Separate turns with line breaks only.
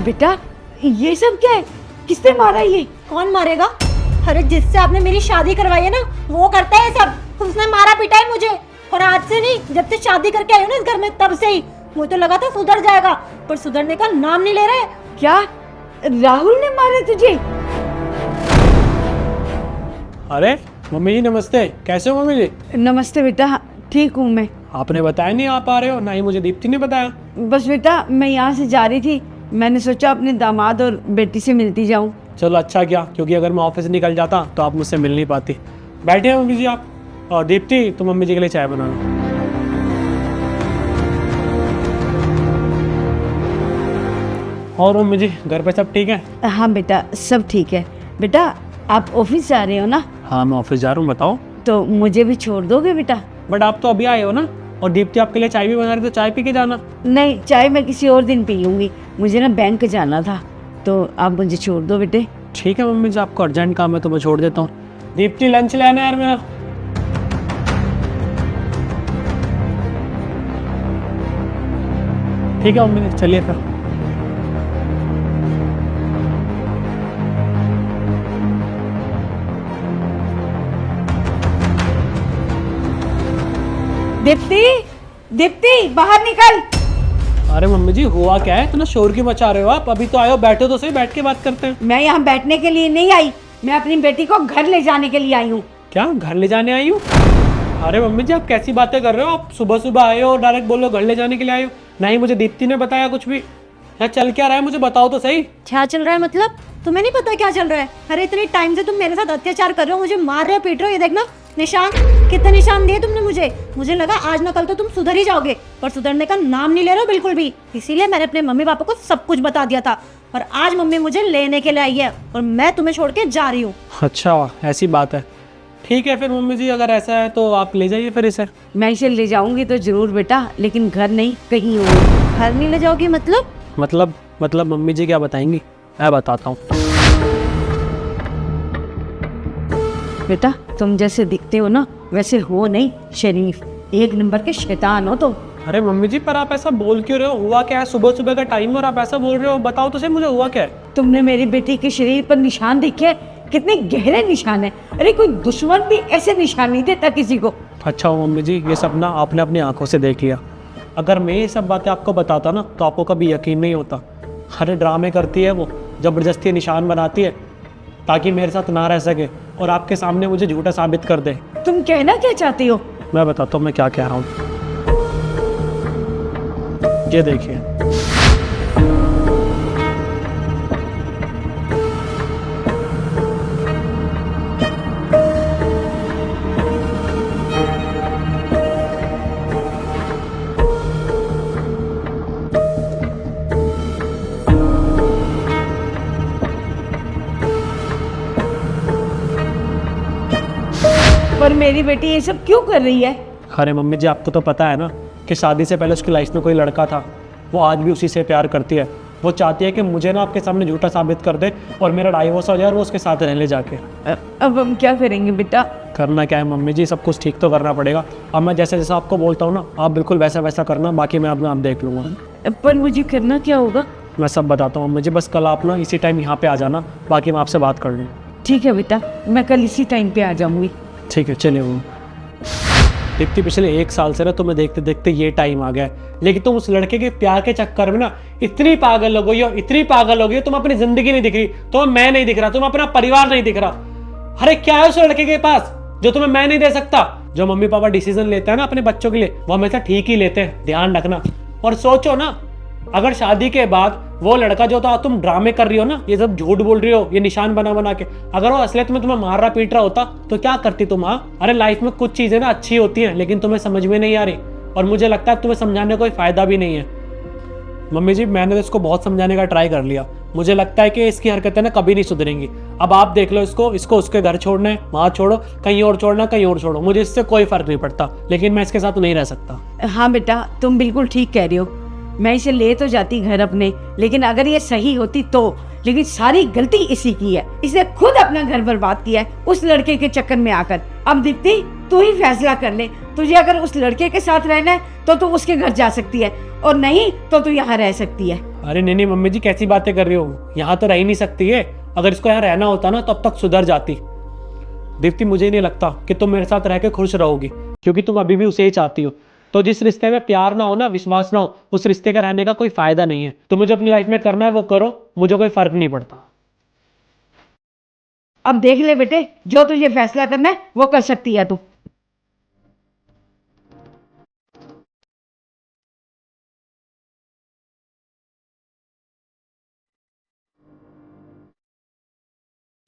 बेटा ये सब क्या है? किसने मारा ये?
कौन मारेगा? अरे जिससे आपने मेरी शादी करवाई है ना, वो करता है सब। उसने मारा पीटा है मुझे, और आज से नहीं, जब से शादी करके आई हूँ ना इस घर में तब से ही। मुझे तो लगा था सुधर जाएगा, पर सुधरने का नाम नहीं ले रहे।
क्या राहुल ने मारा तुझे?
अरे मम्मी जी नमस्ते, कैसे हो मम्मी जी?
नमस्ते बेटा, ठीक हूँ मैं।
आपने बताया नहीं आप आ रहे हो, ना ही मुझे दीप्ति ने बताया।
बस बेटा मैं यहाँ से जा रही थी, मैंने सोचा अपने दामाद और बेटी से मिलती जाऊँ।
चलो अच्छा किया, क्योंकि अगर मैं ऑफिस निकल जाता तो आप मुझसे मिल नहीं पाती। बैठे हैं मम्मी जी आप। और दीप्ति तुम मम्मी जी के लिए चाय बनाना। और मम्मी जी घर पे सब ठीक है?
हाँ बेटा सब ठीक है। बेटा आप ऑफिस जा रहे हो ना?
हाँ मैं ऑफिस जा रहा हूँ, बताओ।
तो मुझे भी छोड़ दोगे बेटा?
बट आप तो अभी आए हो ना, और दीप्ति आपके लिए चाय भी बना रही, तो चाय पी के जाना।
नहीं, चाय मैं किसी और दिन पी लूँगी, मुझे ना बैंक जाना था, तो आप मुझे छोड़ दो बेटे।
ठीक है मम्मी जी, आपको अर्जेंट काम है तो मैं छोड़ देता हूँ। दीप्ति लंच ले आना यार मेरा। ठीक है मम्मी जी, चलिए फिर।
दीप्ति, दीप्ति बाहर निकल।
अरे मम्मी जी हुआ क्या है, इतना शोर क्यों मचा रहे हो आप? अभी तो आए हो, बैठो तो सही, बैठ के बात करते हैं।
मैं यहाँ बैठने के लिए नहीं आई, मैं अपनी बेटी को घर ले जाने के लिए आई हूँ।
क्या घर ले जाने आई हो? अरे मम्मी जी आप कैसी बातें कर रहे हो? आप सुबह सुबह आए हो और डायरेक्ट बोलो घर ले जाने के लिए आए हो। ना ही मुझे दीप्ति ने बताया कुछ भी। यहाँ चल क्या रहा है मुझे बताओ तो सही।
क्या चल रहा है मतलब? तुम्हें नहीं पता क्या चल रहा है? अरे इतने टाइम से तुम मेरे साथ अत्याचार कर रहे हो, मुझे मार रहे हो, पीट रहे हो। ये देखना निशान, कितने निशान दिए तुमने मुझे। मुझे लगा आज ना कल तो तुम सुधर ही जाओगे, पर सुधरने का नाम नहीं ले रहे हो बिल्कुल भी। इसीलिए मैंने अपने मम्मी पापा को सब कुछ बता दिया था, और आज मम्मी मुझे लेने के लिए आई है, और मैं तुम्हें छोड़ के जा रही हूँ।
अच्छा ऐसी बात है, ठीक है फिर मम्मी जी, अगर ऐसा है तो आप ले जाइए फिर इसे।
मैं इसे ले जाऊंगी तो जरूर बेटा, लेकिन घर नहीं, कहीं और।
घर नहीं ले जाओगी मतलब?
मतलब मम्मी जी क्या बताएंगी, मैं बताता हूँ।
बेटा तुम जैसे दिखते हो ना वैसे हो नहीं, शरीफ, एक नंबर के शैतान हो तुम।
अरे मम्मी जी पर आप ऐसा बोल क्यों रहे हो? हुआ क्या है? सुबह सुबह का टाइम और आप ऐसा बोल रहे हो, बताओ तो सही मुझे हुआ क्या है?
तुमने मेरी बेटी के शरीर पर निशान देखे? कितने गहरे निशान है। अरे कोई दुश्मन भी ऐसे निशान नहीं देता किसी को।
अच्छा मम्मी जी ये सब ना आपने अपनी आंखों से देख लिया। अगर मैं ये सब बातें आपको बताता ना तो आपको कभी यकीन नहीं होता। अरे ड्रामे करती है वो, ज़बरदस्ती निशान बनाती है ताकि मेरे साथ ना रह सके और आपके सामने मुझे झूठा साबित कर दे।
तुम कहना क्या चाहती हो?
मैं बताता हूँ मैं क्या कह रहा हूँ। ये देखिए,
पर मेरी बेटी ये सब क्यों कर रही है?
अरे मम्मी जी आपको तो पता है ना कि शादी से पहले उसकी लाइफ में कोई लड़का था, वो आज भी उसी से प्यार करती है। वो चाहती है कि मुझे ना आपके सामने झूठा साबित कर दे और मेरा डाइवोर्स हो जाए और वो उसके साथ रहने जाके।
अब हम क्या करेंगे बेटा?
करना क्या है मम्मी जी, सब कुछ ठीक तो करना पड़ेगा। अब मैं जैसे जैसा आपको बोलता हूँ ना आप बिल्कुल वैसा वैसा करना, बाकी मैं अपना आप देख लूँगा।
पर मुझे करना क्या होगा?
मैं सब बताता हूँ मुझे, बस कल आप ना इसी टाइम यहाँ पे आ जाना, बाकी मैं आपसे बात कर लूँ।
ठीक है बेटा, मैं कल इसी टाइम पे आ जाऊंगी।
ठीक है चलिए। वो दीप्ति पिछले 1 साल से ना तुम्हें देखते देखते ये टाइम आ गया है, लेकिन तुम उस लड़के के प्यार के चक्कर में ना इतनी पागल हो गई हो, इतनी पागल हो गई हो, तुम अपनी जिंदगी नहीं दिख रही, तुम्हें मैं नहीं दिख रहा, तुम्हें अपना परिवार नहीं दिख रहा। अरे क्या है उस लड़के के पास जो तुम्हें मैं नहीं दे सकता? जो मम्मी पापा डिसीजन लेते हैं ना अपने बच्चों के लिए वो हमेशा ठीक ही लेते हैं, ध्यान रखना। और सोचो ना अगर शादी के बाद वो लड़का जो था, तुम ड्रामे कर रही हो ना, ये सब झूठ बोल रही हो, ये निशान बना बना के, अगर वो असलियत में तुम्हें मार रहा पीट रहा होता तो क्या करती तुम? हाँ अरे लाइफ में कुछ चीजें ना अच्छी होती हैं लेकिन तुम्हें समझ में नहीं आ रही, और मुझे लगता है तुम्हें समझाने का कोई फायदा भी नहीं है। मम्मी जी मैंने तो इसको बहुत समझाने का ट्राई कर लिया, मुझे लगता है कि इसकी हरकतें ना कभी नहीं सुधरेंगी। अब आप देख लो इसको उसके घर छोड़ना है वहाँ छोड़ो, कहीं और छोड़ना कहीं और छोड़ो, मुझे इससे कोई फर्क नहीं पड़ता, लेकिन मैं इसके साथ नहीं रह सकता।
हाँ बेटा तुम बिल्कुल ठीक कह रही हो, मैं इसे ले तो जाती घर अपने, लेकिन अगर ये सही होती तो। लेकिन सारी गलती इसी की है, इसने खुद अपना घर बर्बाद किया है उस लड़के के चक्कर में आकर। अब दीप्ति तू ही फैसला कर ले, तुझे अगर उस लड़के के साथ रहना है तो तू उसके घर जा सकती है, और नहीं तो तू यहाँ रह सकती है।
अरे नहीं नहीं मम्मी जी, कैसी बातें कर रही हो? यहाँ तो रह ही नहीं सकती है। अगर इसको यहाँ रहना होता ना तो अब तक सुधर जाती। दीप्ति, मुझे नहीं लगता कि तुम मेरे साथ रह के खुश रहोगी, क्योंकि तुम अभी भी उसे ही चाहती हो। तो जिस रिश्ते में प्यार ना हो ना, विश्वास ना हो, उस रिश्ते का रहने का कोई फायदा नहीं है। तो मुझे अपनी लाइफ में करना है वो करो, मुझे कोई फर्क नहीं पड़ता।
अब देख ले बेटे, जो तुझे फैसला करना है वो कर सकती है तू।